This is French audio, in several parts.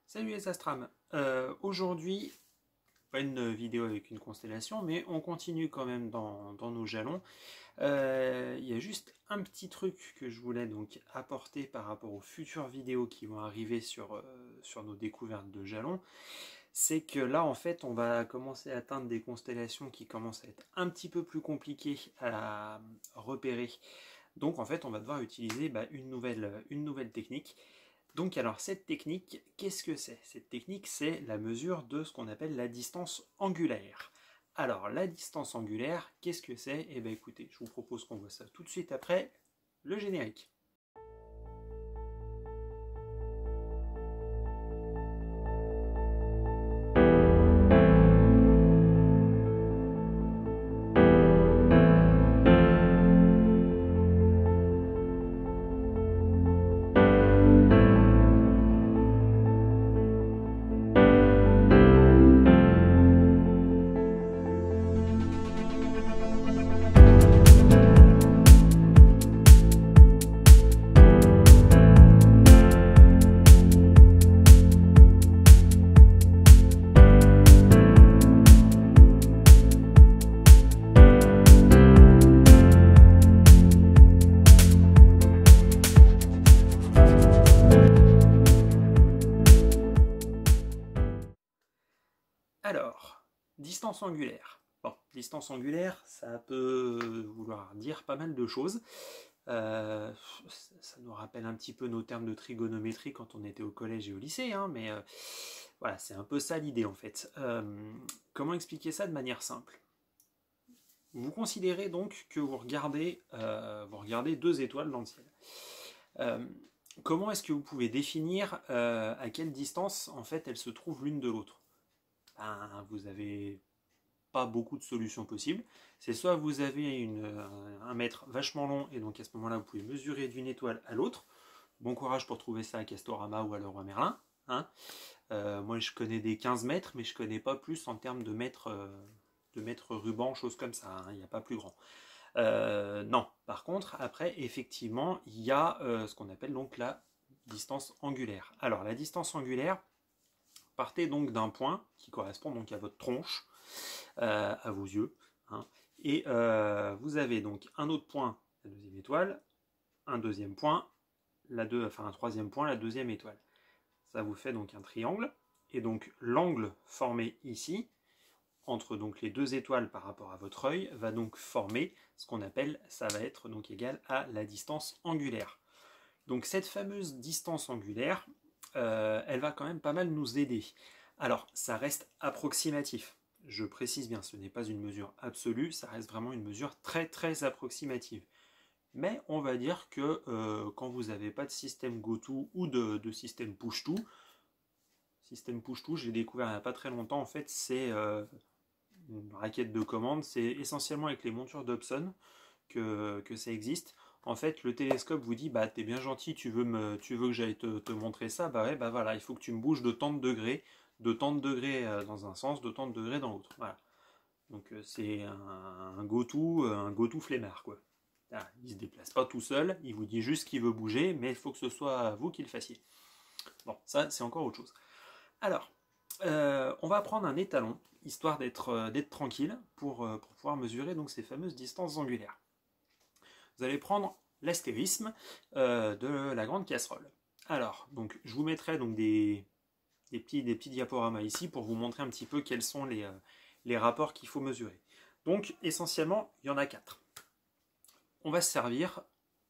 Salut les Astram. Aujourd'hui, pas une vidéo avec une constellation, mais on continue quand même dans nos jalons. Il y a juste un petit truc que je voulais donc apporter par rapport aux futures vidéos qui vont arriver sur nos découvertes de jalons. C'est que là, en fait, on va commencer à atteindre des constellations qui commencent à être un petit peu plus compliquées à repérer. Donc, en fait, on va devoir utiliser une nouvelle technique. Donc alors cette technique, qu'est-ce que c'est? Cette technique, c'est la mesure de ce qu'on appelle la distance angulaire. Alors la distance angulaire, qu'est-ce que c'est? Eh bien écoutez, je vous propose qu'on voit ça tout de suite après le générique. Alors, distance angulaire. Bon, distance angulaire, ça peut vouloir dire pas mal de choses. Ça nous rappelle un petit peu nos termes de trigonométrie quand on était au collège et au lycée, hein, mais voilà, c'est un peu ça l'idée en fait. Comment expliquer ça de manière simple? Vous considérez donc que vous regardez deux étoiles dans le ciel. Comment est-ce que vous pouvez définir à quelle distance en fait elles se trouvent l'une de l'autre? Vous n'avez pas beaucoup de solutions possibles. C'est soit vous avez un mètre vachement long et donc à ce moment-là vous pouvez mesurer d'une étoile à l'autre. Bon courage pour trouver ça à Castorama ou à Leroy Merlin. Hein. Moi je connais des 15 mètres mais je connais pas plus en termes de mètres ruban, choses comme ça. Hein. Il n'y a pas plus grand. Non, par contre après effectivement il y a ce qu'on appelle donc la distance angulaire. Alors la distance angulaire, partez donc d'un point qui correspond donc à votre tronche, à vos yeux, hein, et vous avez donc un autre point, la deuxième étoile, un deuxième point, un troisième point, la deuxième étoile. Ça vous fait donc un triangle, et donc l'angle formé ici, entre donc les deux étoiles par rapport à votre œil, va donc former ce qu'on appelle, ça va être donc égal à la distance angulaire. Donc cette fameuse distance angulaire, elle va quand même pas mal nous aider. Alors, ça reste approximatif. Je précise bien, ce n'est pas une mesure absolue, ça reste vraiment une mesure très très approximative. Mais on va dire que quand vous n'avez pas de système GoTo ou de système push-to, je l'ai découvert il n'y a pas très longtemps, en fait c'est une raquette de commande, c'est essentiellement avec les montures Dobson que ça existe. En fait, le télescope vous dit, t'es bien gentil, tu veux que j'aille te montrer ça, voilà, il faut que tu me bouges de tant de degrés dans un sens, de tant de degrés dans l'autre. Voilà. Donc c'est un go-to flemmard, quoi. Voilà, il se déplace pas tout seul, il vous dit juste qu'il veut bouger, mais il faut que ce soit vous qui le fassiez. Bon, ça c'est encore autre chose. Alors, on va prendre un étalon, histoire d'être tranquille, pour pouvoir mesurer donc ces fameuses distances angulaires. Vous allez prendre l'astérisme de la grande casserole. Alors, donc, je vous mettrai donc des petits diaporamas ici pour vous montrer un petit peu quels sont les rapports qu'il faut mesurer. Donc, essentiellement, il y en a 4. On va se servir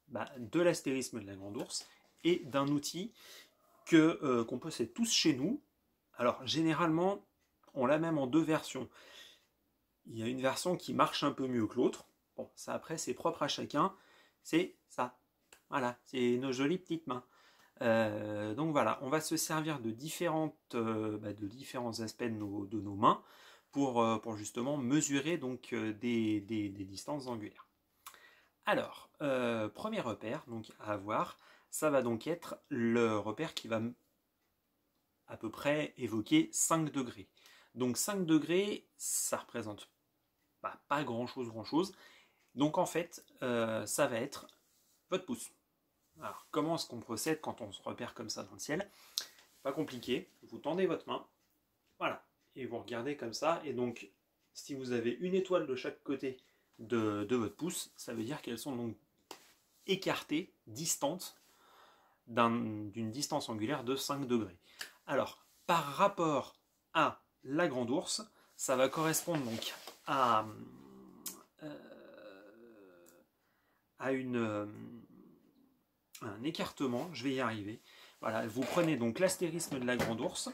de l'astérisme de la grande ours et d'un outil qu'on possède tous chez nous. Alors, généralement, on l'a même en 2 versions. Il y a une version qui marche un peu mieux que l'autre. Bon, ça après, c'est propre à chacun. C'est ça. Voilà, c'est nos jolies petites mains. Donc voilà, on va se servir de différents aspects de nos mains pour justement mesurer donc des distances angulaires. Alors, premier repère donc à avoir, ça va donc être le repère qui va à peu près évoquer 5 degrés. Donc 5 degrés, ça représente pas grand chose. Donc en fait, ça va être votre pouce. Alors comment est-ce qu'on procède quand on se repère comme ça dans le ciel? pas compliqué, vous tendez votre main, voilà, et vous regardez comme ça, et donc si vous avez une étoile de chaque côté de votre pouce, ça veut dire qu'elles sont donc écartées, distantes, d'une distance angulaire de 5 degrés. Alors, par rapport à la grande ours, ça va correspondre donc à, à un écartement, je vais y arriver. Voilà, vous prenez donc l'astérisme de la grande ours,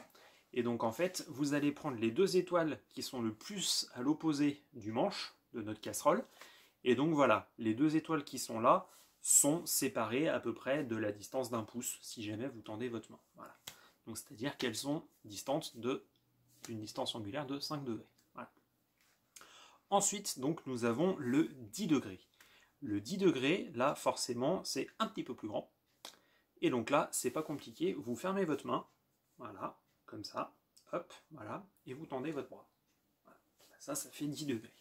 et donc en fait, vous allez prendre les deux étoiles qui sont le plus à l'opposé du manche de notre casserole, et donc voilà, les deux étoiles qui sont là sont séparées à peu près de la distance d'un pouce, si jamais vous tendez votre main. Voilà. Donc c'est-à-dire qu'elles sont distantes d'une distance angulaire de 5 degrés. Voilà. Ensuite, donc, nous avons le 10 degrés. Le 10 degrés, là, forcément, c'est un petit peu plus grand. Et donc là, c'est pas compliqué. Vous fermez votre main, voilà, comme ça, hop, voilà, et vous tendez votre bras. Voilà. Ça fait 10 degrés.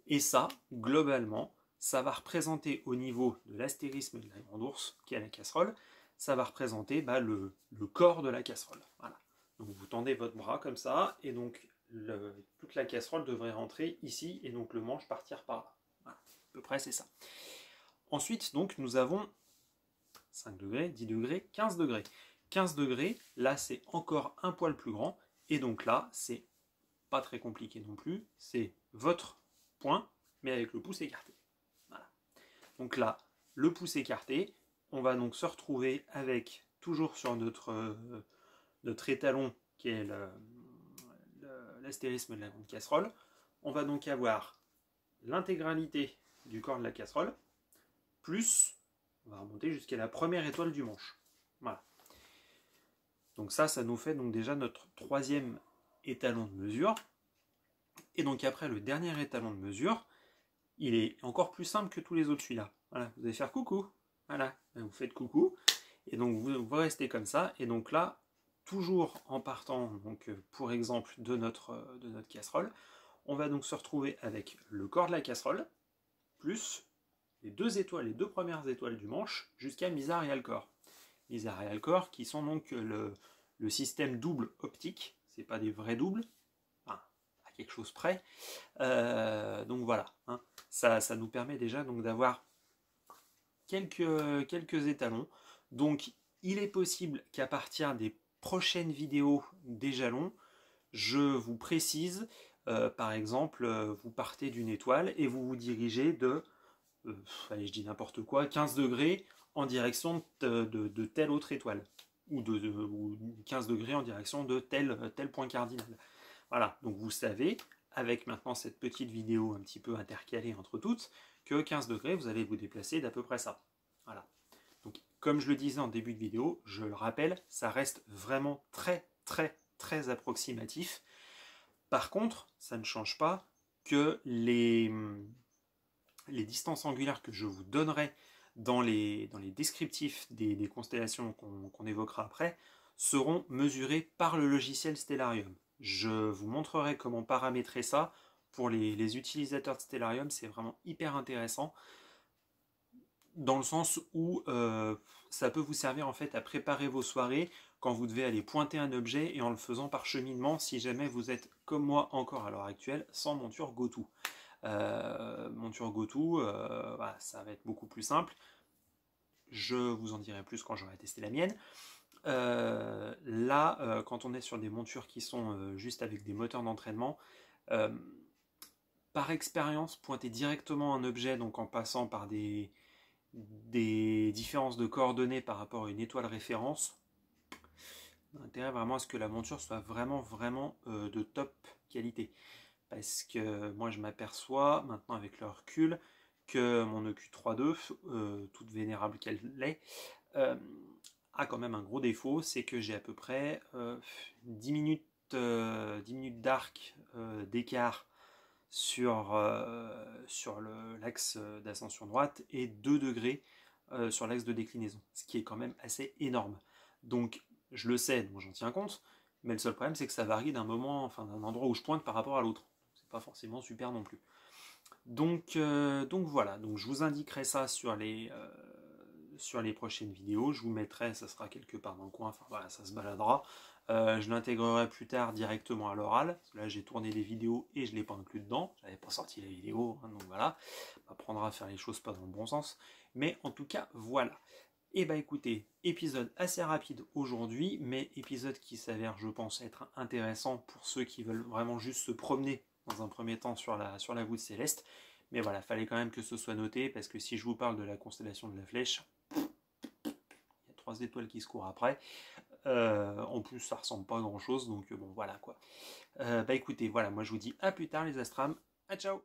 Et ça, globalement, ça va représenter au niveau de l'astérisme de la grande ours, qui est la casserole, ça va représenter le corps de la casserole. Voilà. Donc vous tendez votre bras comme ça, et donc toute la casserole devrait rentrer ici, et donc le manche partir par là. Voilà. À peu près c'est ça. Ensuite, donc, nous avons 5 degrés, 10 degrés, 15 degrés. 15 degrés, là c'est encore un poil plus grand, et donc là, c'est pas très compliqué non plus, c'est votre poing, mais avec le pouce écarté. Voilà. Donc là, le pouce écarté, on va donc se retrouver avec, toujours sur notre étalon, qui est l'astérisme de la grande casserole, on va donc avoir l'intégralité du corps de la casserole, plus, on va remonter jusqu'à la première étoile du manche. Voilà. Donc ça nous fait donc déjà notre troisième étalon de mesure. Et donc après, le dernier étalon de mesure, il est encore plus simple que tous les autres, celui-là. Voilà, vous allez faire coucou. Voilà, vous faites coucou. Et donc vous restez comme ça. Et donc là, toujours en partant, donc, pour exemple, de notre casserole, on va donc se retrouver avec le corps de la casserole, plus les deux premières étoiles du manche, jusqu'à Mizar et Alcor. Mizar et Alcor, qui sont donc le système double optique, c'est pas des vrais doubles, enfin, à quelque chose près. Donc voilà, hein. Ça nous permet déjà donc d'avoir quelques étalons. Donc il est possible qu'à partir des prochaines vidéos des jalons, je vous précise, par exemple, vous partez d'une étoile et vous vous dirigez de, allez, je dis n'importe quoi, 15 degrés en direction de telle autre étoile, ou 15 degrés en direction de tel point cardinal. Voilà, donc vous savez, avec maintenant cette petite vidéo un petit peu intercalée entre toutes, que 15 degrés, vous allez vous déplacer d'à peu près ça. Voilà. Donc, comme je le disais en début de vidéo, je le rappelle, ça reste vraiment très, très, très approximatif. Par contre, ça ne change pas que les distances angulaires que je vous donnerai dans les descriptifs des constellations qu'on évoquera après seront mesurées par le logiciel Stellarium. Je vous montrerai comment paramétrer ça. Pour les utilisateurs de Stellarium, c'est vraiment hyper intéressant, dans le sens où ça peut vous servir en fait à préparer vos soirées quand vous devez aller pointer un objet, et en le faisant par cheminement si jamais vous êtes comme moi encore à l'heure actuelle sans monture GoTo. Monture GoTo, voilà, ça va être beaucoup plus simple. Je vous en dirai plus quand j'aurai testé la mienne. Là, quand on est sur des montures qui sont juste avec des moteurs d'entraînement, par expérience, pointer directement un objet, donc en passant par des différences de coordonnées par rapport à une étoile référence, intérêt vraiment à ce que la monture soit vraiment de top qualité. Parce que moi je m'aperçois maintenant avec le recul que mon EQ32, toute vénérable qu'elle l'est, a quand même un gros défaut, c'est que j'ai à peu près 10 minutes d'arc d'écart sur l'axe d'ascension droite et 2 degrés sur l'axe de déclinaison, ce qui est quand même assez énorme. Donc je le sais, donc j'en tiens compte, mais le seul problème c'est que ça varie d'un moment, enfin d'un endroit où je pointe par rapport à l'autre. C'est pas forcément super non plus. Donc voilà, donc je vous indiquerai ça sur sur les prochaines vidéos. Je vous mettrai, ça sera quelque part dans le coin, enfin voilà, ça se baladera. Je l'intégrerai plus tard directement à l'oral. Là, j'ai tourné des vidéos et je ne l'ai pas inclus dedans. Je n'avais pas sorti la vidéo, hein, donc voilà. On apprendra à faire les choses pas dans le bon sens. Mais en tout cas, voilà. Et bah écoutez, épisode assez rapide aujourd'hui, mais épisode qui s'avère, je pense, être intéressant pour ceux qui veulent vraiment juste se promener dans un premier temps sur la voûte céleste. Mais voilà, fallait quand même que ce soit noté, parce que si je vous parle de la constellation de la Flèche, il y a 3 étoiles qui se courent après. En plus, ça ressemble pas à grand chose, donc bon, voilà quoi. Bah écoutez, voilà, moi je vous dis à plus tard les Astrams, à ciao!